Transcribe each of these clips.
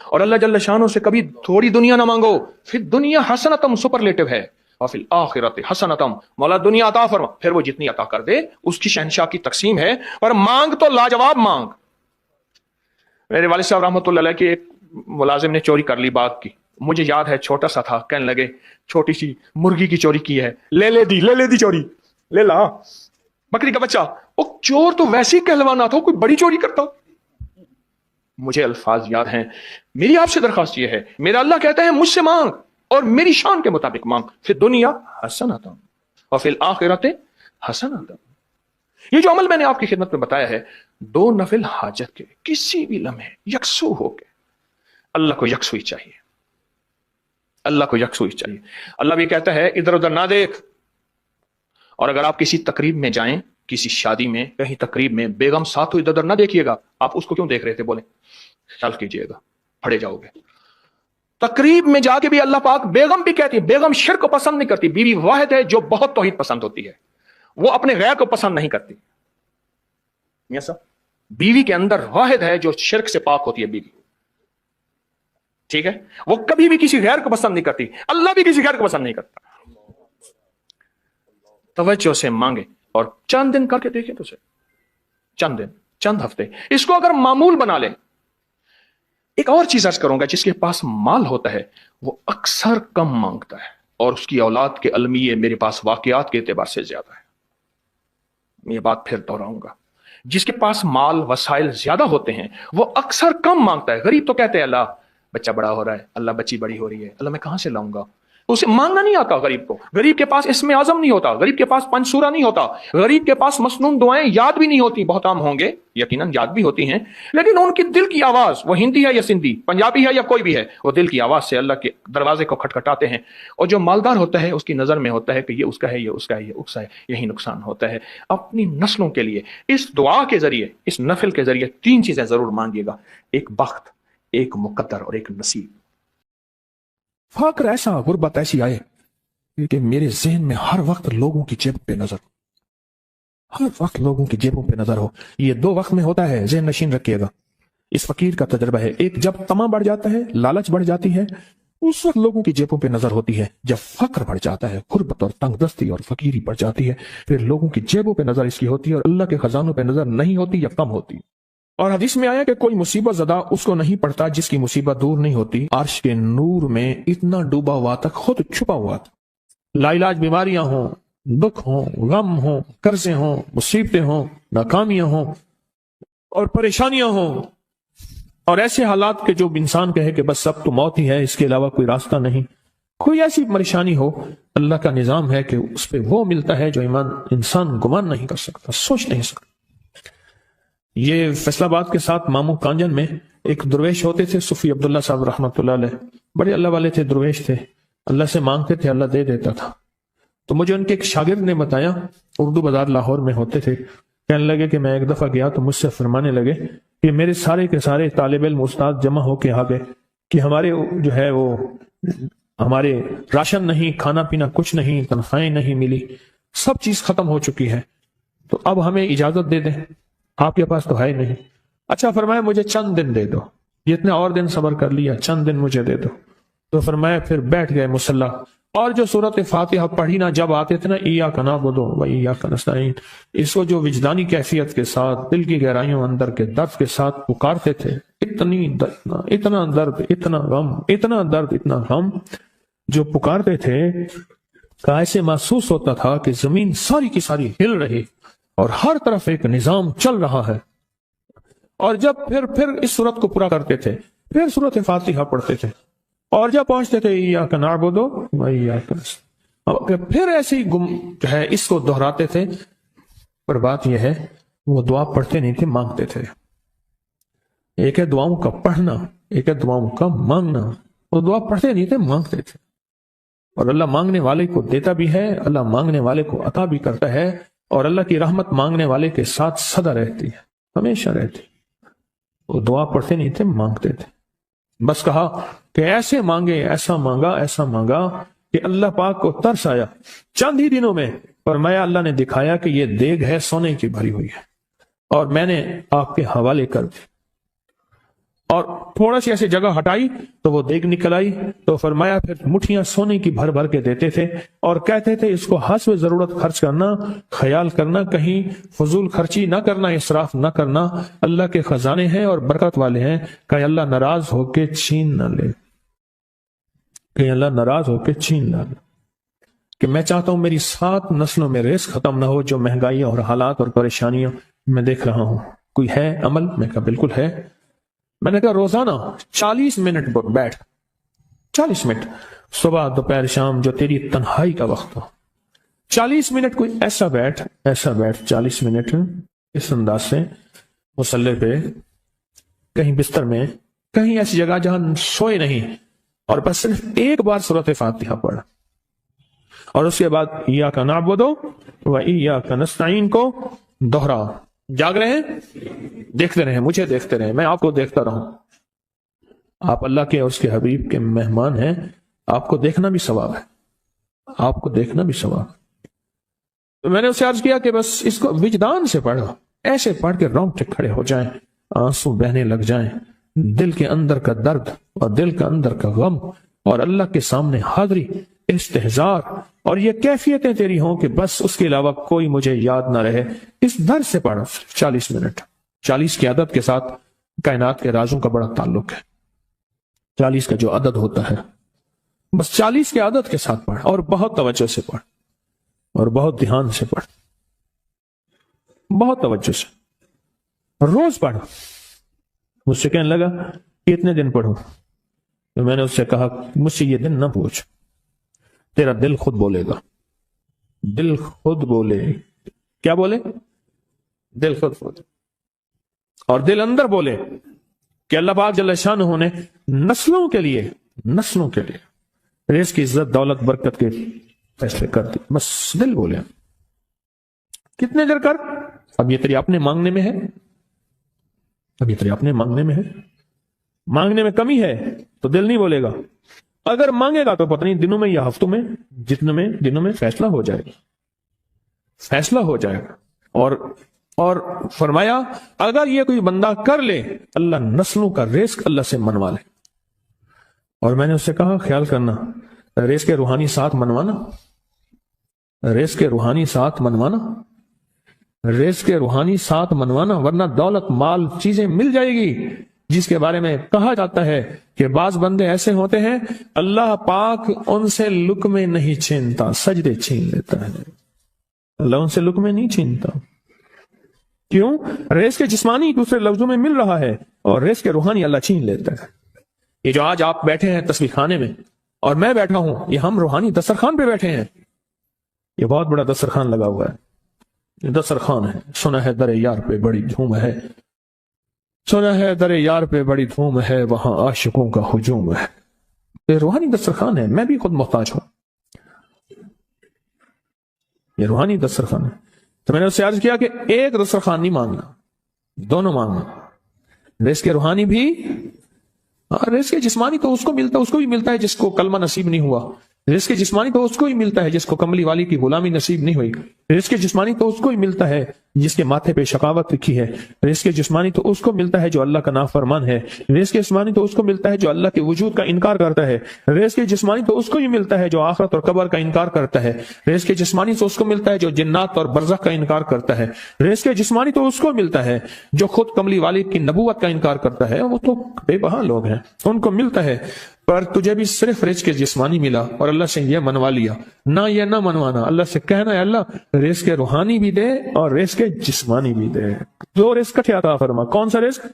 اور اللہ جل شانہ سے کبھی تھوڑی دنیا نہ مانگو، پھر دنیا حسنتم سپرلیٹو ہے، اور فی الآخرۃ حسنتم، مولا دنیا عطا فرما، پھر وہ جتنی عطا کر دے اس کی شہنشاہ کی تقسیم ہے، اور مانگ تو لاجواب مانگ۔ میرے والد صاحب رحمۃ اللہ علیہ کے ایک ملازم نے چوری کر لی باغ کی، مجھے یاد ہے چھوٹا سا تھا، کہنے لگے چھوٹی سی مرغی کی چوری کی ہے، لے لے دی چوری، لے لا بکری کا بچہ۔ وہ چور تو ویسے ہی کہلوانا تھا، کوئی بڑی چوری کرتا۔ مجھے الفاظ یاد ہیں۔ میری آپ سے درخواست یہ ہے، میرا اللہ کہتا ہے مجھ سے مانگ اور میری شان کے مطابق مانگ، پھر دنیا حسنۃ اور فی الآخرۃ حسنۃ۔ یہ جو عمل میں نے آپ کی خدمت میں بتایا ہے، 2 نفل حاجت کے کسی بھی لمحے یکسو ہو کے، اللہ کو یکسوئی چاہیے، اللہ کو یکسوئی چاہیے۔ اللہ بھی کہتا ہے ادھر ادھر نہ دیکھ۔ اور اگر آپ کسی تقریب میں جائیں، کسی شادی میں، کہیں تقریب میں، بیگم ساتھ ہو، ادھر ادھر نہ دیکھیے گا۔ آپ اس کو کیوں دیکھ رہے تھے؟ بولیں، خیال کیجئے گا، پھڑے جاؤ گے۔ تقریب میں جا کے بھی اللہ پاک، بیگم بھی کہتی ہے، بیگم شرک کو پسند نہیں کرتی، بیوی واحد ہے جو بہت توحید پسند ہوتی ہے، وہ اپنے غیر کو پسند نہیں کرتی۔ میاں صاحب، بیوی کے اندر واحد ہے جو شرک سے پاک ہوتی ہے بیوی، ٹھیک ہے؟ وہ کبھی بھی کسی غیر کو پسند نہیں کرتی، اللہ بھی کسی غیر کو پسند نہیں کرتا۔ توجہ سے مانگے اور چند دن کر کے دیکھیں تو سے، چند دن، چند ہفتے، اس کو اگر معمول بنا لیں۔ ایک اور چیز عرض کروں گا، جس کے پاس مال ہوتا ہے وہ اکثر کم مانگتا ہے، اور اس کی اولاد کے المیے میرے پاس واقعات کے اعتبار سے زیادہ ہے۔ میں یہ بات پھر دہراؤں گا، جس کے پاس مال وسائل زیادہ ہوتے ہیں وہ اکثر کم مانگتا ہے۔ غریب تو کہتے ہیں اللہ بچہ بڑا ہو رہا ہے، اللہ بچی بڑی ہو رہی ہے، اللہ میں کہاں سے لاؤں گا؟ اسے مانگنا نہیں آتا غریب کو۔ غریب کے پاس اسم اعظم نہیں ہوتا، غریب کے پاس پنج سورہ نہیں ہوتا، غریب کے پاس مسنون دعائیں یاد بھی نہیں ہوتی۔ بہت عام ہوں گے، یقیناً یاد بھی ہوتی ہیں، لیکن ان کی دل کی آواز، وہ ہندی ہے یا سندھی، پنجابی ہے یا کوئی بھی ہے، وہ دل کی آواز سے اللہ کے دروازے کو کھٹکھٹاتے ہیں۔ اور جو مالدار ہوتا ہے اس کی نظر میں ہوتا ہے کہ یہ اس کا ہے، یہ اس کا ہے، یہ اس کا ہے، یہی نقصان ہوتا ہے۔ اپنی نسلوں کے لیے اس دعا کے ذریعے، اس نفل کے ذریعے 3 چیزیں ضرور مانگیے گا: ایک بخت، ایک مقدر اور ایک نصیب۔ فقر ایسا، غربت ایسی آئے کہ میرے ذہن میں ہر وقت لوگوں کی جیب پہ نظر، ہر وقت لوگوں کی جیبوں پہ نظر ہو۔ یہ 2 وقت میں ہوتا ہے، ذہن نشین رکھیے گا۔ اس فقیر کا تجربہ ہے، ایک جب طمع بڑھ جاتا ہے، لالچ بڑھ جاتی ہے، اس وقت لوگوں کی جیبوں پہ نظر ہوتی ہے۔ جب فقر بڑھ جاتا ہے، غربت اور تنگ دستی اور فقیری بڑھ جاتی ہے، پھر لوگوں کی جیبوں پہ نظر اس کی ہوتی ہے اور اللہ کے خزانوں پہ نظر نہیں ہوتی یا کم ہوتی۔ اور حدیث میں آیا کہ کوئی مصیبت زدہ اس کو نہیں پڑتا جس کی مصیبت دور نہیں ہوتی۔ عرش کے نور میں اتنا ڈوبا ہوا تھا، خود چھپا ہوا تھا۔ لا علاج بیماریاں ہوں، دکھ ہوں، غم ہوں، قرضے ہوں، مصیبتیں ہوں، ناکامیاں ہوں اور پریشانیاں ہوں، اور ایسے حالات کے جو انسان کہے کہ بس سب تو موت ہی ہے، اس کے علاوہ کوئی راستہ نہیں۔ کوئی ایسی پریشانی ہو، اللہ کا نظام ہے کہ اس پہ وہ ملتا ہے جو انسان گمان نہیں کر سکتا، سوچ نہیں سکتا۔ یہ فیصل آباد کے ساتھ مامو کانجن میں ایک درویش ہوتے تھے، صوفی عبداللہ صاحب رحمۃ اللہ علیہ، بڑے اللہ والے تھے، درویش تھے، اللہ سے مانگتے تھے، اللہ دے دیتا تھا۔ تو مجھے ان کے ایک شاگرد نے بتایا، اردو بازار لاہور میں ہوتے تھے، کہنے لگے کہ میں ایک دفعہ گیا تو مجھ سے فرمانے لگے کہ میرے سارے کے سارے طالب علم استاد جمع ہو کے آ گئے کہ ہمارے جو ہے وہ ہمارے راشن نہیں، کھانا پینا کچھ نہیں، تنخواہیں نہیں ملی، سب چیز ختم ہو چکی ہے، تو اب ہمیں اجازت دے دیں، آپ کے پاس تو ہے نہیں۔ اچھا، فرمایا مجھے چند دن دے دو، یہ اتنے اور دن صبر کر لیا، چند دن مجھے دے دو۔ تو فرمایا پھر بیٹھ گئے مصلی، اور جو سورۃ فاتحہ پڑھی نا جب آتے تھے نا، ایاک نعبد و ایاک نستعین، اس کو جو وجدانی کیفیت کے ساتھ، دل کی گہرائیوں اندر کے درد کے ساتھ پکارتے تھے، اتنا درد، اتنا غم، اتنا درد، اتنا غم جو پکارتے تھے کہ ایسے محسوس ہوتا تھا کہ زمین ساری کی ساری ہل رہی اور ہر طرف ایک نظام چل رہا ہے۔ اور جب پھر اس صورت کو پورا کرتے تھے، پھر سورۃ فاتحہ پڑھتے تھے، اور جب پہنچتے تھے ایاک نعبد و ایاک نستعین، پھر ایسے ہی جو ہے اس کو دہراتے تھے۔ پر بات یہ ہے وہ دعا پڑھتے نہیں تھے، مانگتے تھے۔ ایک ہے دعاؤں کا پڑھنا، ایک ہے دعاؤں کا مانگنا۔ وہ دعا پڑھتے نہیں تھے، مانگتے تھے، اور اللہ مانگنے والے کو دیتا بھی ہے، اللہ مانگنے والے کو عطا بھی کرتا ہے، اور اللہ کی رحمت مانگنے والے کے ساتھ سدا رہتی ہے، ہمیشہ رہتی۔ وہ دعا پڑھتے نہیں تھے، مانگتے تھے۔ بس کہا کہ ایسے مانگے، ایسا مانگا، ایسا مانگا کہ اللہ پاک کو ترس آیا۔ چند ہی دنوں میں فرمایا، اللہ نے دکھایا کہ یہ دیگ ہے، سونے کی بھری ہوئی ہے، اور میں نے آپ کے حوالے کر دی۔ اور تھوڑا سی ایسی جگہ ہٹائی تو وہ دیگ نکل آئی. تو فرمایا پھر مٹھیاں سونے کی بھر بھر کے دیتے تھے اور کہتے تھے اس کو حسب ضرورت خرچ کرنا, خیال کرنا, کہیں فضول خرچی نہ کرنا, اسراف نہ کرنا. اللہ کے خزانے ہیں اور برکت والے ہیں, کہیں اللہ ناراض ہو کے چھین نہ لے, کہیں اللہ ناراض ہو کے چھین نہ لے. کہ میں چاہتا ہوں میری 7 نسلوں میں ریس ختم نہ ہو جو مہنگائی اور حالات اور پریشانیاں میں دیکھ رہا ہوں. کوئی ہے عمل؟ میں کہا بالکل ہے. میں نے کہا روزانہ 40 منٹ بیٹھ, 40 منٹ صبح دوپہر شام جو تیری تنہائی کا وقت ہو, 40 منٹ کوئی ایسا بیٹھ 40 منٹ اس انداز سے مصلی پہ, کہیں بستر میں, کہیں ایسی جگہ جہاں سوئے نہیں, اور بس صرف ایک بار سورۃ فاتحہ پڑھ, اور اس کے بعد ایاک نعبد و ایاک نستعین کو دوہرا. جاگ رہے ہیں, دیکھتے رہیں, مجھے دیکھتے رہیں, میں آپ کو دیکھتا رہوں. آپ اللہ کے اور اس کے حبیب کے مہمان ہیں, آپ کو دیکھنا بھی ثواب ہے, آپ کو دیکھنا بھی ثواب. تو میں نے اسے عرض کیا کہ بس اس کو وجدان سے پڑھو, ایسے پڑھ کے رونگٹے کھڑے ہو جائیں, آنسو بہنے لگ جائیں, دل کے اندر کا درد اور دل کا اندر کا غم اور اللہ کے سامنے حاضری, استحضار, اور یہ کیفیتیں تیری ہوں کہ بس اس کے علاوہ کوئی مجھے یاد نہ رہے. اس در سے پڑھ 40 منٹ. 40 کی عدد کے ساتھ کائنات کے رازوں کا بڑا تعلق ہے. 40 کا جو عدد ہوتا ہے, بس 40 کے عدد کے ساتھ پڑھ, اور بہت توجہ سے پڑھ, اور بہت دھیان سے پڑھ, بہت توجہ سے روز پڑھ. مجھ سے کہنے لگا کہ اتنے دن پڑھوں. تو میں نے اس سے کہا مجھ سے یہ دن نہ پوچھ, تیرا دل خود بولے گا, دل خود بولے. کیا بولے؟ دل خود بولے. اور دل اندر بولے کہ اللہ پاک جل شانہ نے نسلوں کے لیے رزق کی عزت دولت برکت کے فیصلے کر دی. بس دل بولے. کتنے دیر کر, اب یہ تیری اپنے مانگنے میں ہے, اب یہ تیری اپنے مانگنے میں ہے. مانگنے میں کمی ہے تو دل نہیں بولے گا. اگر مانگے گا تو پتہ نہیں دنوں میں یا ہفتوں میں, جتنے میں دنوں میں فیصلہ ہو جائے گا, فیصلہ ہو جائے گا. اور فرمایا اگر یہ کوئی بندہ کر لے, اللہ نسلوں کا رزق اللہ سے منوا لے. اور میں نے اس سے کہا خیال کرنا, رزق کے روحانی ساتھ منوانا, رزق کے روحانی ساتھ منوانا, رزق کے روحانی ساتھ منوانا, ورنہ دولت مال چیزیں مل جائے گی جس کے بارے میں کہا جاتا ہے کہ بعض بندے ایسے ہوتے ہیں اللہ پاک ان سے لقمے نہیں چھینتا, سجدے چھین لیتا ہے. اللہ ان سے لقمے نہیں چھینتا. کیوں؟ رزق کے جسمانی دوسرے لفظوں میں مل رہا ہے, اور رزق کے روحانی اللہ چھین لیتا ہے. یہ جو آج آپ بیٹھے ہیں تسبیح خانے میں اور میں بیٹھا ہوں, یہ ہم روحانی دسترخوان پہ بیٹھے ہیں. یہ بہت بڑا دسترخوان لگا ہوا ہے, یہ دسترخوان ہے. سنا ہے در یار پہ بڑی دھوم ہے, سنا ہے در یار پہ بڑی دھوم ہے, وہاں عاشقوں کا ہجوم ہے. یہ روحانی دسترخوان ہے, میں بھی خود محتاج ہوں. یہ روحانی دسترخوان ہے. تو میں نے اس سے عرض کیا کہ ایک دسترخوان نہیں مانگنا, دونوں مانگنا. رزق کے روحانی بھی, رزق کے جسمانی تو اس کو بھی ملتا ہے جس کو کلمہ نصیب نہیں ہوا. رزق جسمانی تو اس کو ہی ملتا ہے جس کو کملی والی کی غلامی نصیب نہیں ہوئی. رزق جسمانی تو اس کو ہی ملتا ہے جس کے ماتھے پہ شقاوت لکھی ہے. رزق جسمانی تو اس کو ملتا ہے جو اللہ کا نافرمان ہے. رزق جسمانی تو اس کو ملتا ہے جو اللہ کے وجود کا انکار کرتا ہے. رزق جسمانی تو اس کو ہی ملتا ہے جو آخرت اور قبر کا انکار کرتا ہے. رزق جسمانی تو اس کو ملتا ہے جو جنات اور برزخ کا انکار کرتا ہے. رزق جسمانی تو اس کو ملتا ہے جو خود کملی والی کی نبوت کا انکار کرتا ہے. وہ تو بے بہا لوگ ہیں, ان کو ملتا ہے. پر تجھے بھی صرف رزق جسمانی ملا اور اللہ سے یہ منوا لیا. نہ یہ نہ منوانا, اللہ سے کہنا ہے اللہ رزق روحانی بھی دے اور رزق جسمانی بھی دے. دو رزق کٹھے عطا فرما. کون سا رزق؟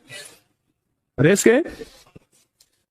رزق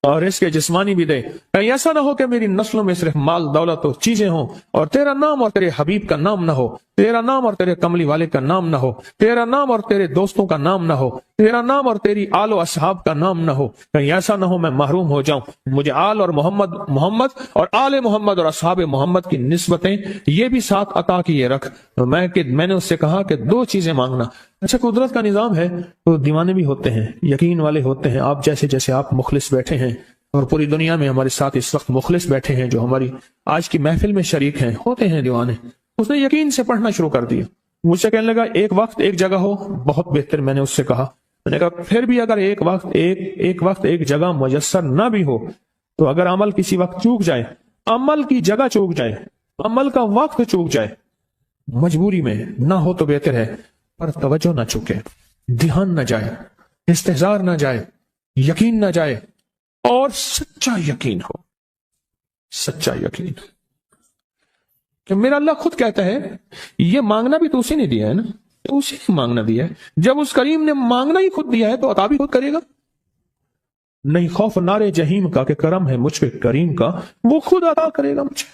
اور رزق جسمانی بھی دے. کہیں ایسا نہ ہو کہ میری نسلوں میں صرف مال دولت و چیزیں ہوں اور تیرا نام اور تیرے حبیب کا نام نہ ہو, تیرا نام اور تیرے کملی والے کا نام نہ ہو, تیرا نام اور تیرے دوستوں کا نام نہ ہو, تیرا نام اور تیری آل و اصحاب کا نام نہ ہو. کہیں ایسا نہ ہو میں محروم ہو جاؤں. مجھے آل اور محمد اور آل محمد اور اصحاب محمد کی نسبتیں یہ بھی ساتھ عطا کیے رکھ. میں نے اس سے کہا کہ دو چیزیں مانگنا. اچھا قدرت کا نظام ہے تو دیوانے بھی ہوتے ہیں, یقین والے ہوتے ہیں. آپ جیسے آپ مخلص بیٹھے ہیں اور پوری دنیا میں ہمارے ساتھ اس وقت مخلص بیٹھے ہیں جو ہماری آج کی محفل میں شریک ہیں, ہوتے ہیں دیوانے. اس نے یقین سے پڑھنا شروع کر دیا. مجھ سے کہنے لگا ایک وقت ایک جگہ ہو, بہت بہتر. میں نے اس سے کہا میں نے کہا پھر بھی اگر ایک وقت ایک جگہ میسر نہ بھی ہو تو اگر عمل کسی وقت چوک جائے، عمل کی جگہ چوک جائے، عمل کا وقت چوک جائے، مجبوری میں نہ ہو تو بہتر ہے، پر توجہ نہ چوکے، دھیان نہ جائے، استحضار نہ جائے، یقین نہ جائے، اور سچا یقین ہو، سچا یقین کہ میرا اللہ خود کہتا ہے یہ مانگنا بھی تو اسی نے دیا ہے نا، اسی نے مانگنا دیا ہے، جب اس کریم نے مانگنا ہی خود دیا ہے تو عطا بھی خود کرے گا۔ نہیں خوف نارے جہیم کا کہ کرم ہے مجھ پہ کریم کا، وہ خود عطا کرے گا مجھے،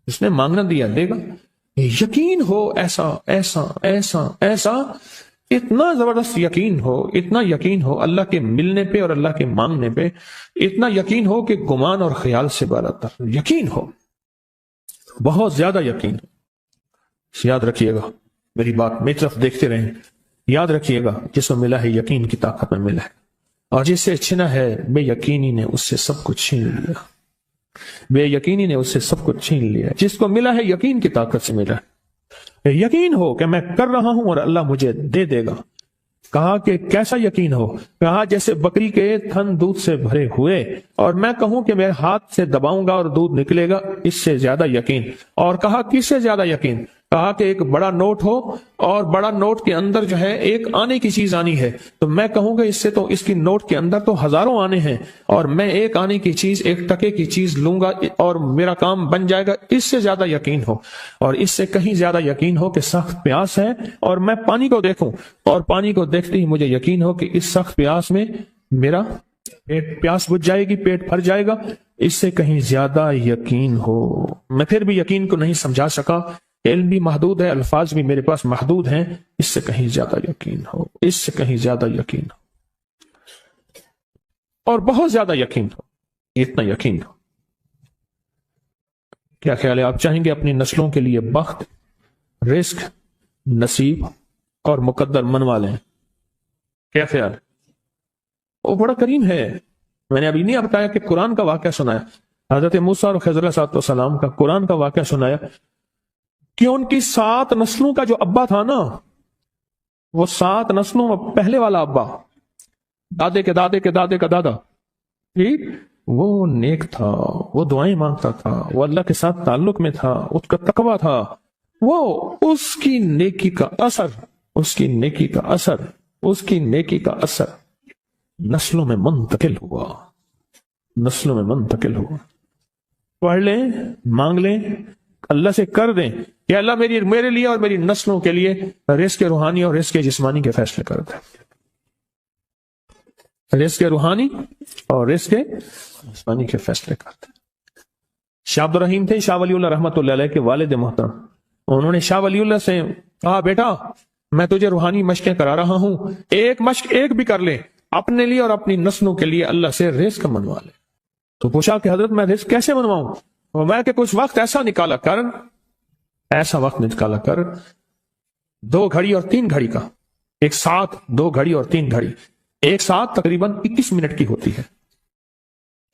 اس نے مانگنا دیا دے گا۔ یقین ہو ایسا ایسا ایسا ایسا، اتنا زبردست یقین ہو، اتنا یقین ہو اللہ کے ملنے پہ اور اللہ کے مانگنے پہ، اتنا یقین ہو کہ گمان اور خیال سے بالاتر یقین ہو، بہت زیادہ یقین ہو۔ یاد رکھیے گا میری بات، میری طرف دیکھتے رہیں، یاد رکھیے گا جس کو ملا ہے یقین کی طاقت میں ملا ہے، اور جس سے چھنا ہے بے یقینی نے اس سے سب کچھ چھین لیا، بے یقینی نے اس سے سب کچھ چھین لیا۔ جس کو ملا ہے یقین کی طاقت سے ملا ہے، یقین ہو کہ میں کر رہا ہوں اور اللہ مجھے دے دے گا۔ کہا کہ کیسا یقین ہو؟ کہا جیسے بکری کے تھن دودھ سے بھرے ہوئے اور میں کہوں کہ میرے ہاتھ سے دباؤں گا اور دودھ نکلے گا، اس سے زیادہ یقین۔ اور کہا کس سے زیادہ یقین؟ کہا کہ ایک بڑا نوٹ ہو اور بڑا نوٹ کے اندر جو ہے ایک آنے کی چیز آنی ہے، تو میں کہوں گا اس سے تو اس کی نوٹ کے اندر تو ہزاروں آنے ہیں، اور میں ایک آنے کی چیز، ایک ٹکے کی چیز لوں گا اور میرا کام بن جائے گا۔ اس سے زیادہ یقین ہو، اور اس سے کہیں زیادہ یقین ہو کہ سخت پیاس ہے اور میں پانی کو دیکھوں، اور پانی کو دیکھتے ہی مجھے یقین ہو کہ اس سخت پیاس میں میرا پیاس بجھ جائے گی، پیٹ بھر جائے گا۔ اس سے کہیں زیادہ یقین ہو۔ میں پھر بھی یقین کو نہیں سمجھا سکا، علم بھی محدود ہے، الفاظ بھی میرے پاس محدود ہیں، اس سے کہیں زیادہ یقین ہو، اس سے کہیں زیادہ یقین ہو، اور بہت زیادہ یقین ہو، اتنا یقین ہو۔ کیا خیال ہے؟ آپ چاہیں گے اپنی نسلوں کے لیے بخت، رزق، نصیب اور مقدر منوا لیں؟ کیا خیال؟ وہ بڑا کریم ہے۔ میں نے ابھی نہیں بتایا کہ قرآن کا واقعہ سنایا، حضرت موسیٰ اور خضر علیہ السلام کا قرآن کا واقعہ سنایا کہ ان کی 7 نسلوں کا جو ابا تھا نا، وہ 7 نسلوں میں پہلے والا ابا، دادے کے دادے کے دادے کا دادا، ٹھیک، وہ نیک تھا، وہ دعائیں مانگتا تھا، وہ اللہ کے ساتھ تعلق میں تھا، اس کا تقویٰ تھا، وہ اس کی نیکی کا اثر، اس کی نیکی کا اثر، اس کی نیکی کا اثر نسلوں میں منتقل ہوا، نسلوں میں منتقل ہوا۔ پڑھ لیں، مانگ لیں، اللہ سے کر دیں کہ اللہ میرے لیے اور میری نسلوں کے لیے رزق روحانی اور رزق جسمانی کے فیصلے کر دیں، رزق روحانی اور رزق جسمانی کے فیصلے کر دیں۔ شاہ عبد الرحیم تھے شاہ ولی اللہ رحمۃ اللہ علیہ کے والد محترم، انہوں نے شاہ ولی اللہ سے کہا بیٹا میں تجھے روحانی مشقیں کرا رہا ہوں، ایک مشق ایک بھی کر لے اپنے لیے اور اپنی نسلوں کے لیے، اللہ سے رزق منوا لے۔ تو پوچھا کہ حضرت میں رزق کیسے منواؤں؟ میں کہ کچھ وقت ایسا نکالا کر، ایسا وقت نکالا کر 2 گھڑی اور 3 گھڑی کا، ایک ساتھ 2 گھڑی اور 3 گھڑی، ایک ساتھ تقریباً 21 منٹ کی ہوتی ہے،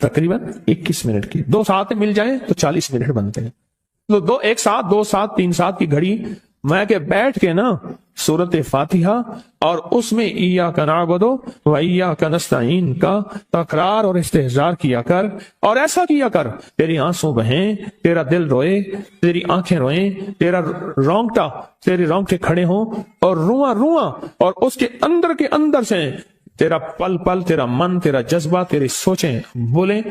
تقریباً 21 منٹ کی، 2 ساتھ مل جائیں تو 40 منٹ بنتے ہیں، تو ایک ساتھ 2 ساتھ 3 ساتھ کی گھڑی میں کہ بیٹھ کے نا سورت فاتحہ اور اس میں ایاک نعبد و ایاک نستعین کا تکرار اور استحضار کیا کر، اور ایسا کیا کر تیری آنسوں بہیں، تیرا دل روئے، تیری آنکھیں روئیں، تیرا تیرے رونگٹے کھڑے ہوں اور رواں اور اس کے اندر سے تیرا پل پل، تیرا من، تیرا جذبہ، تیری سوچیں بولیں،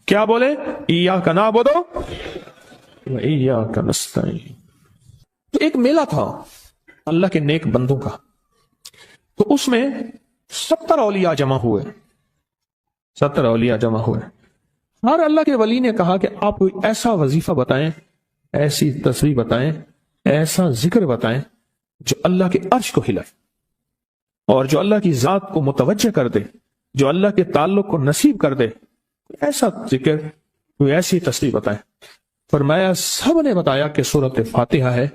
کیا بولیں؟ ایاک نعبد و ایاک نستعین۔ تو ایک میلہ تھا اللہ کے نیک بندوں کا، تو اس میں 70 اولیاء جمع ہوئے، 70 اولیاء جمع ہوئے۔ ہر اللہ کے ولی نے کہا کہ آپ کوئی ایسا وظیفہ بتائیں، ایسی تسبیح بتائیں، ایسا ذکر بتائیں جو اللہ کے عرش کو ہلائے اور جو اللہ کی ذات کو متوجہ کر دے، جو اللہ کے تعلق کو نصیب کر دے، ایسا ذکر، کوئی ایسی تسبیح بتائیں۔ فرمایا سب نے بتایا کہ سورۃ فاتحہ ہے،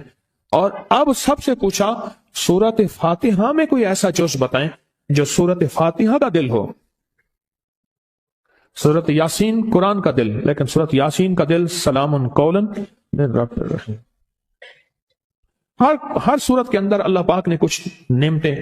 اور اب سب سے پوچھا سورۃ فاتحہ میں کوئی ایسا جز بتائیں جو سورۃ فاتحہ کا دل ہو۔ سورۃ یاسین قرآن کا دل، لیکن سورۃ یاسین کا دل سلام قولا من رب الرحیم۔ ہر سورت کے اندر اللہ پاک نے کچھ نعمتیں،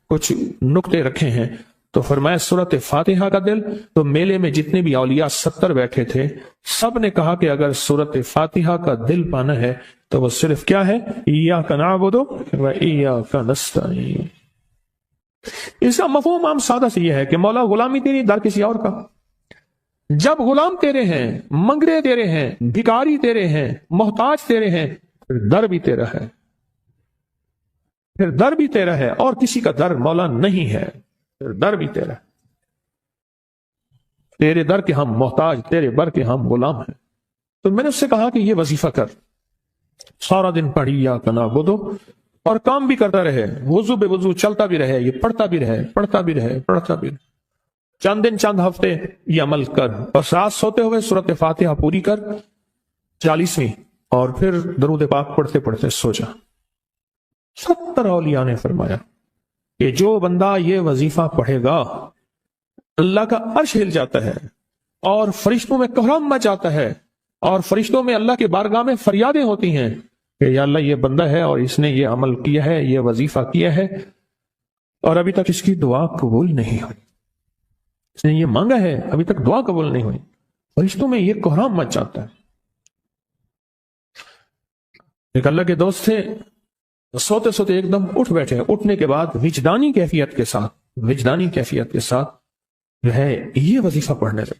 کچھ نقطے رکھے ہیں، تو فرمایا سورت فاتحہ کا دل. تو میلے میں جتنے بھی اولیاء 70 بیٹھے تھے سب نے کہا کہ اگر سورت فاتحہ کا دل پانا ہے تو وہ صرف کیا ہے؟ ایاک نعبد و ایاک نستعین. اس کا مفہوم عام سادہ سے یہ ہے کہ مولا غلامی تیری در کسی اور کا. جب غلام تیرے ہیں، منگرے تیرے ہیں، بھکاری تیرے ہیں، محتاج تیرے ہیں، پھر در بھی تیرا ہے، پھر در بھی تیرا ہے، اور کسی کا در مولا نہیں ہے، پھر در بھی تیرا ہے. تیرے در کے ہم محتاج، تیرے بر کے ہم غلام ہیں. تو میں نے اس سے کہا کہ یہ وظیفہ کر، سارا دن پڑھی ایاک نعبد، اور کام بھی کرتا رہے، وضو بے وضو چلتا بھی رہے، یہ پڑھتا بھی رہے، پڑھتا بھی رہے، پڑھتا بھی رہے. چند دن چند ہفتے یہ عمل کر، اور رات سوتے ہوئے سورت فاتحہ پوری کر 40ویں، اور پھر درود پاک پڑھتے پڑھتے سو جا. 70 اولیاء نے فرمایا کہ جو بندہ یہ وظیفہ پڑھے گا اللہ کا عرش ہل جاتا ہے، اور فرشتوں میں کوہرام مچ جاتا ہے، اور فرشتوں میں اللہ کے بارگاہ میں فریادیں ہوتی ہیں کہ یا اللہ یہ بندہ ہے اور اس نے یہ عمل کیا ہے، یہ وظیفہ کیا ہے، اور ابھی تک اس کی دعا قبول نہیں ہوئی، اس نے یہ مانگا ہے ابھی تک دعا قبول نہیں ہوئی. فرشتوں میں یہ کوہرام مچ جاتا ہے. ایک اللہ کے دوست تھے، سوتے سوتے ایک دم اٹھ بیٹھے. اٹھنے کے بعد وجدانی کیفیت کے ساتھ جو ہے یہ وظیفہ پڑھنے لگے.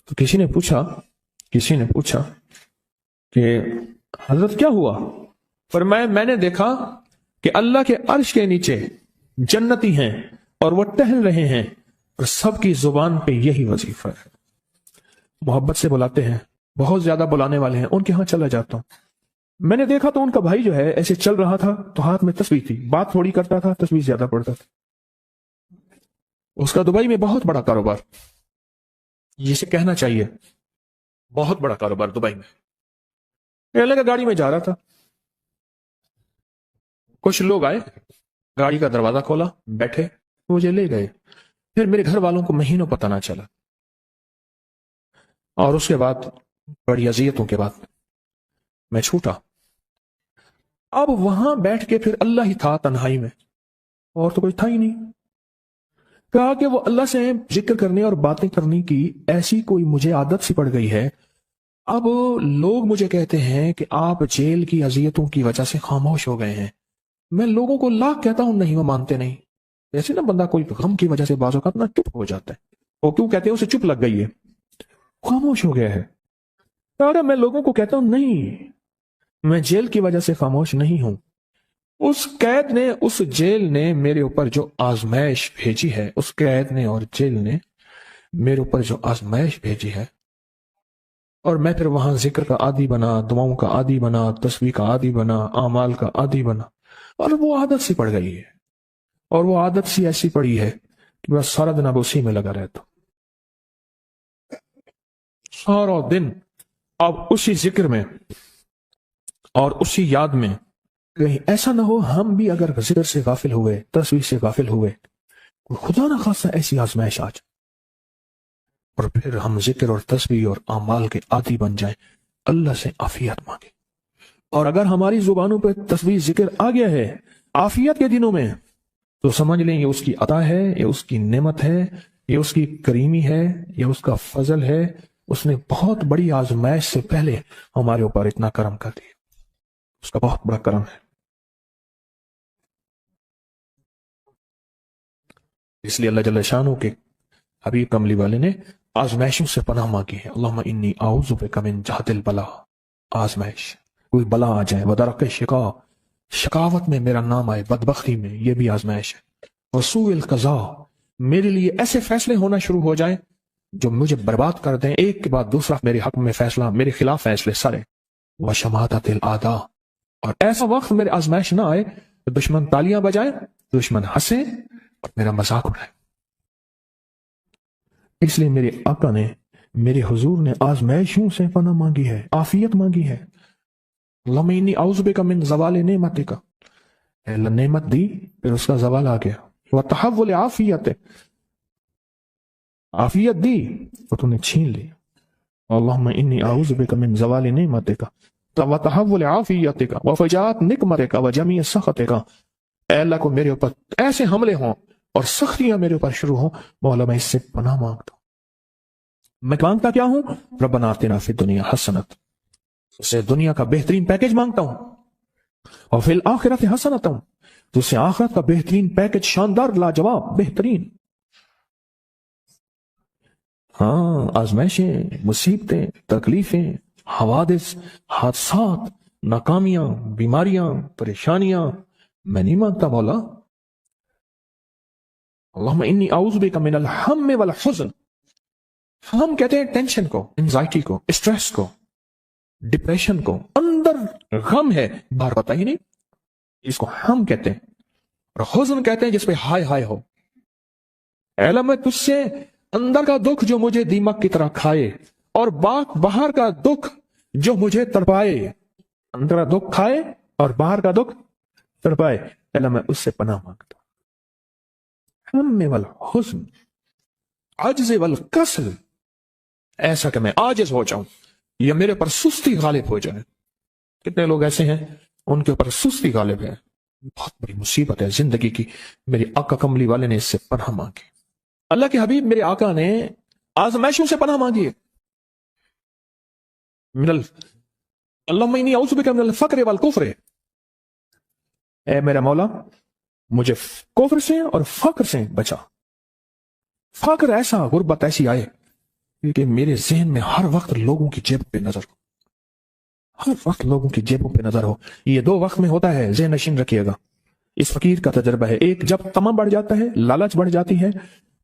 تو کسی نے پوچھا کہ حضرت کیا ہوا؟ فرمایا میں نے دیکھا کہ اللہ کے عرش کے نیچے جنتی ہیں اور وہ ٹہل رہے ہیں، اور سب کی زبان پہ یہی وظیفہ ہے. محبت سے بلاتے ہیں، بہت زیادہ بلانے والے ہیں، ان کے ہاں چلا جاتا ہوں. میں نے دیکھا تو ان کا بھائی جو ہے ایسے چل رہا تھا تو ہاتھ میں تسبیح تھی، بات تھوڑی کرتا تھا، تسبیح زیادہ پڑھتا تھا. اس کا دبئی میں بہت بڑا کاروبار، جسے کہنا چاہیے بہت بڑا کاروبار دبئی میں. اللہ کا گاڑی میں جا رہا تھا، کچھ لوگ آئے، گاڑی کا دروازہ کھولا، بیٹھے، مجھے لے گئے. پھر میرے گھر والوں کو مہینوں پتہ نہ چلا، اور اس کے بعد بڑی اذیتوں کے بعد میں چھوٹا. اب وہاں بیٹھ کے پھر اللہ ہی تھا تنہائی میں، اور تو کوئی تھا ہی نہیں. کہا کہ وہ اللہ سے ذکر کرنے اور باتیں کرنے کی ایسی کوئی مجھے عادت سی پڑ گئی ہے. اب لوگ مجھے کہتے ہیں کہ آپ جیل کی اذیتوں کی وجہ سے خاموش ہو گئے ہیں. میں لوگوں کو لاکھ کہتا ہوں، نہیں، وہ مانتے نہیں. ایسے نا بندہ کوئی غم کی وجہ سے بعض اوقات نا چپ ہو جاتا ہے، وہ کیوں کہتے ہیں اسے چپ لگ گئی ہے، خاموش ہو گیا ہے. اگر میں لوگوں کو کہتا ہوں نہیں، میں جیل کی وجہ سے خاموش نہیں ہوں. اس قید نے، اس جیل نے میرے اوپر جو آزمائش بھیجی ہے، اس قید نے اور جیل نے میرے اوپر جو آزمائش بھیجی ہے، اور میں پھر وہاں ذکر کا عادی بنا، دعاؤں کا عادی بنا، تسبیح کا عادی بنا، اعمال کا عادی بنا، اور وہ عادت سی پڑ گئی ہے. اور وہ عادت سی ایسی پڑی ہے کہ بس سارا دن اب اسی میں لگا رہتا ہوں، سارا دن اب اسی ذکر میں اور اسی یاد میں. کہیں ایسا نہ ہو ہم بھی اگر ذکر سے غافل ہوئے، تسبیح سے غافل ہوئے، خدا نہ خاصا ایسی آزمائش آ جائے اور پھر ہم ذکر اور تسبیح اور اعمال کے عادی بن جائیں، اللہ سے عافیت مانگے. اور اگر ہماری زبانوں پہ تسبیح ذکر آ گیا ہے عافیت کے دنوں میں، تو سمجھ لیں یہ اس کی عطا ہے، یہ اس کی نعمت ہے، یہ اس کی کریمی ہے، یہ اس کا فضل ہے. اس نے بہت بڑی آزمائش سے پہلے ہمارے اوپر اتنا کرم کر دیا، اس کا بہت بڑا کرم ہے. اس لیے اللہ جل شانہ کے حبیب کملی والے نے آزمائشوں سے پناہ مانگی ہے. اللہم انی اعوذ بک من جہد البلا. آزمائش، کوئی بلا آ جائے، ودرک شقا، شقاوت میں میرا نام آئے، بدبختی میں، یہ بھی آزمائش ہے. وسوء القضاء، میرے لیے ایسے فیصلے ہونا شروع ہو جائیں جو مجھے برباد کر دیں، ایک کے بعد دوسرا میرے حق میں فیصلہ، میرے خلاف فیصلے سارے. وشماتۃ الاعداء، اور ایسا وقت میرے آزمائش نہ آئے تو دشمن تالیاں بجائیں، دشمن ہنسے اور میرا مذاق اڑائے. اس لیے میرے آقا نے، میرے حضور نے آزمائشوں سے پناہ مانگی ہے، عافیت مانگی ہے. اللہم انی اعوذ بک من زوال نعمتک، اے اللہ نعمت دی پھر اس کا زوال آ گیا. وتحول عافیت، عافیت دی تو تو نے چھین لی. اللہم انی اعوذ بک من زوال نعمتک وتحول عافیتک وفجاءت نقمتک وجمیع سخطک. اے اللہ کو میرے اوپر ایسے حملے ہوں اور سختیاں میرے اوپر شروع ہوں، مولا میں اس سے پناہ مانگتا ہوں۔ میں مانگتا کیا ہوں؟ ربنا آتنا فی الدنیا حسنت، اسے دنیا کا بہترین پیکج مانگتا ہوں، اور فی الآخرت حسنت، تو اسے آخرت کا بہترین پیکج، شاندار، لاجواب، بہترین۔ ہاں، آزمائشیں، مصیبتیں، تکلیفیں، حوادث، حادثات، ناکامیاں، بیماریاں، پریشانیاں میں نہیں مانگتا مولا۔ اللہم انی اعوذ بک من الہم والحزن۔ ہم کہتے ہیں ٹینشن کو، انزائٹی کو، اسٹریس کو، ڈپریشن کو، اندر غم ہے باہر پتہ ہی نہیں، اس کو ہم کہتے ہیں۔ اور حزن کہتے ہیں جس پہ ہائے ہائے ہو۔ اے اللہ میں تجھ سے اندر کا دکھ جو مجھے دیمک کی طرح کھائے، اور باہر کا دکھ جو مجھے تڑپائے، اندر کا دکھ کھائے اور باہر کا دکھ تڑپائے، اے اللہ میں اس سے پناہ مانگتا ہوں۔ ہم والحزن، عجز والکسل، ایسا کہ میں عاجز ہو جاؤں یا میرے پر سستی غالب ہو جائے۔ کتنے لوگ ایسے ہیں ان کے اوپر سستی غالب ہے، بہت بڑی مصیبت ہے زندگی کی۔ میری آقا کملی والے نے اس سے پناہ مانگی، اللہ کے حبیب میرے آقا نے آزمائشوں سے پناہ مانگی ہے۔ اللہم انی اعوذ بک من الفقر والکفر، اے میرا مولا مجھے کفر سے اور فقر سے بچا۔ فقر ایسا، غربت ایسی آئے کہ میرے ذہن میں ہر وقت لوگوں کی جیب پہ نظر ہو، ہر وقت لوگوں کی جیبوں پہ نظر ہو۔ یہ دو وقت میں ہوتا ہے، ذہن نشین رکھیے گا، اس فقیر کا تجربہ ہے۔ ایک جب تمہ بڑھ جاتا ہے، لالچ بڑھ جاتی ہے،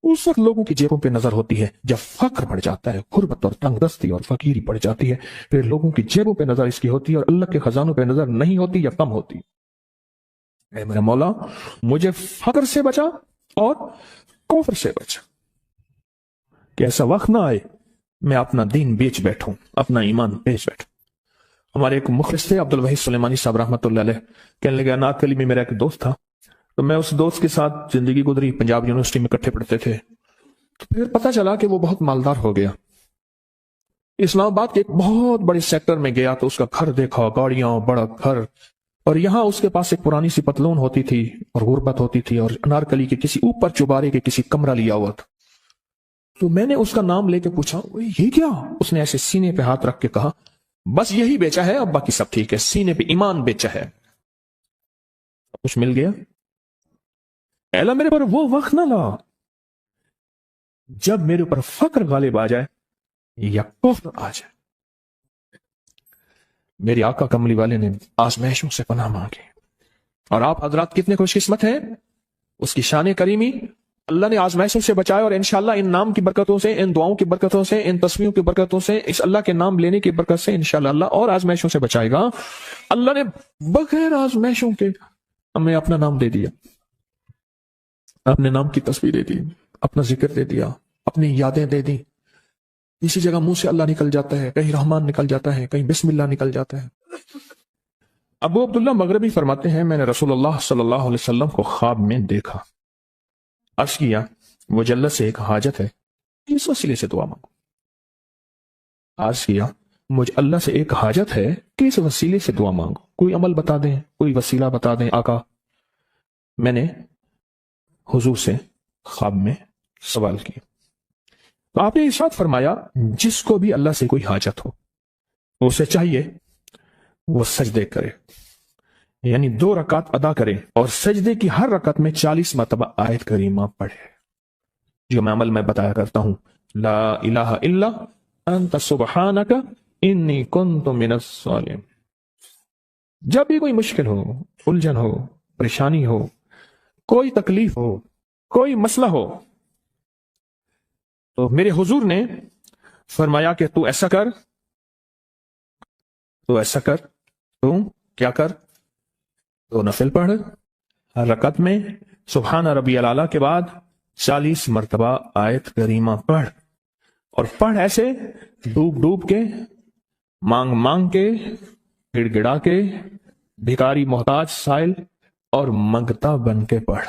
اس وقت لوگوں کی جیبوں پہ نظر ہوتی ہے۔ جب فقر بڑھ جاتا ہے، غربت اور تنگ دستی اور فقیری بڑھ جاتی ہے، پھر لوگوں کی جیبوں پہ نظر اس کی ہوتی ہے اور اللہ کے خزانوں پہ نظر نہیں ہوتی یا کم ہوتی۔ اے میرا مولا مجھے فقر سے بچا اور کفر سے بچا، کہ ایسا وقت نہ آئے میں اپنا دین بیچ بیٹھوں، اپنا ایمان بیچ بیٹھوں۔ ہمارے ایک مخلص تھے عبد الوحید سلیمانی صاحب رحمۃ اللہ علیہ، کہنے لگے نعت کلی میں میرا ایک دوست تھا، تو میں اس دوست کے ساتھ زندگی گزری، پنجاب یونیورسٹی میں اکٹھے پڑھتے تھے۔ تو پھر پتہ چلا کہ وہ بہت مالدار ہو گیا، اسلام آباد کے ایک بہت بڑے سیکٹر میں گیا تو اس کا گھر دیکھا، گاڑیاں، بڑا گھر، اور یہاں اس کے پاس ایک پرانی سی پتلون ہوتی تھی اور غربت ہوتی تھی، اور انارکلی کے کسی اوپر چبارے کے کسی کمرہ لیا ہوا تھا۔ تو میں نے اس کا نام لے کے پوچھا یہ کیا؟ اس نے ایسے سینے پہ ہاتھ رکھ کے کہا بس یہی بیچا ہے، اب باقی سب ٹھیک ہے، سینے پہ ایمان بیچا ہے، کچھ مل گیا۔ اے اللہ میرے پر وہ وقت نہ لا جب میرے اوپر فقر غالب آ جائے یا کفر آ جائے۔ میری آقا کملی والے نے آزمائشوں سے پناہ مانگی، اور آپ حضرات کتنے خوش قسمت ہیں، اس کی شان کریمی اللہ نے آزمائشوں سے بچایا، اور انشاءاللہ ان نام کی برکتوں سے، ان دعاؤں کی برکتوں سے، ان تصویروں کی برکتوں سے، اس اللہ کے نام لینے کی برکت سے انشاءاللہ اللہ اور آزمائشوں سے بچائے گا۔ اللہ نے بغیر آزمائشوں کے ہمیں اپنا نام دے دیا، اپنے نام کی تصویر دے دی، اپنا ذکر دے دیا، اپنی یادیں دے دی۔ اسی جگہ منہ سے اللہ نکل جاتا ہے، کہیں رحمان نکل جاتا ہے، کہیں بسم اللہ نکل جاتا ہے۔ ابو عبداللہ مغربی فرماتے ہیں میں نے رسول اللہ صلی اللہ علیہ وسلم کو خواب میں دیکھا، عرض کیا وہ جلت سے ایک حاجت ہے، کس وسیلے سے دعا مانگو؟ عرض کیا مجھ اللہ سے ایک حاجت ہے، کس وسیلے سے دعا مانگو؟ کوئی عمل بتا دیں، کوئی وسیلہ بتا دیں آقا۔ میں نے حضور سے خواب میں سوال کیا تو آپ نے ارشاد فرمایا جس کو بھی اللہ سے کوئی حاجت ہو اسے چاہیے وہ سجدے کرے، یعنی 2 رکعت ادا کرے، اور سجدے کی ہر رکعت میں 40 مرتبہ آیت کریمہ پڑھے، جو میں عمل میں بتایا کرتا ہوں، لا الہ الا انت سبحانک انی کنت من الظالمین۔ جب بھی کوئی مشکل ہو، الجھن ہو، پریشانی ہو، کوئی تکلیف ہو، کوئی مسئلہ ہو، تو میرے حضور نے فرمایا کہ تو ایسا کر، تو ایسا کر، تو کیا کر، تو نفل پڑھ، ہر رکعت میں سبحان ربی الاعلیٰ کے بعد 40 مرتبہ آیت کریمہ پڑھ، اور پڑھ ایسے ڈوب ڈوب کے، مانگ مانگ کے، گڑ گڑا کے، بھکاری محتاج سائل اور منگتا بن کے پڑھ۔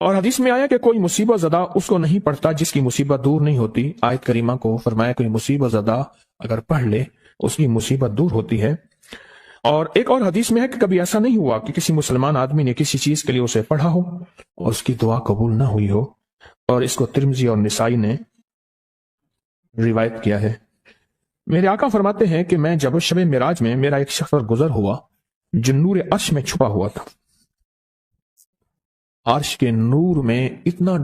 اور حدیث میں آیا کہ کوئی مصیبت زدہ اس کو نہیں پڑھتا جس کی مصیبت دور نہیں ہوتی۔ آیت کریمہ کو فرمایا کوئی مصیبت زدہ اگر پڑھ لے اس کی مصیبت دور ہوتی ہے۔ اور ایک اور حدیث میں ہے کہ کبھی ایسا نہیں ہوا کہ کسی مسلمان آدمی نے کسی چیز کے لیے اسے پڑھا ہو اور اس کی دعا قبول نہ ہوئی ہو، اور اس کو ترمذی اور نسائی نے روایت کیا ہے۔ میرے آقا فرماتے ہیں کہ میں جب شب معراج میں میرا ایک شخص پر گزر ہوا جو نور عرش میں چھپا ہوا تھا، عرش کے نور میں اتنا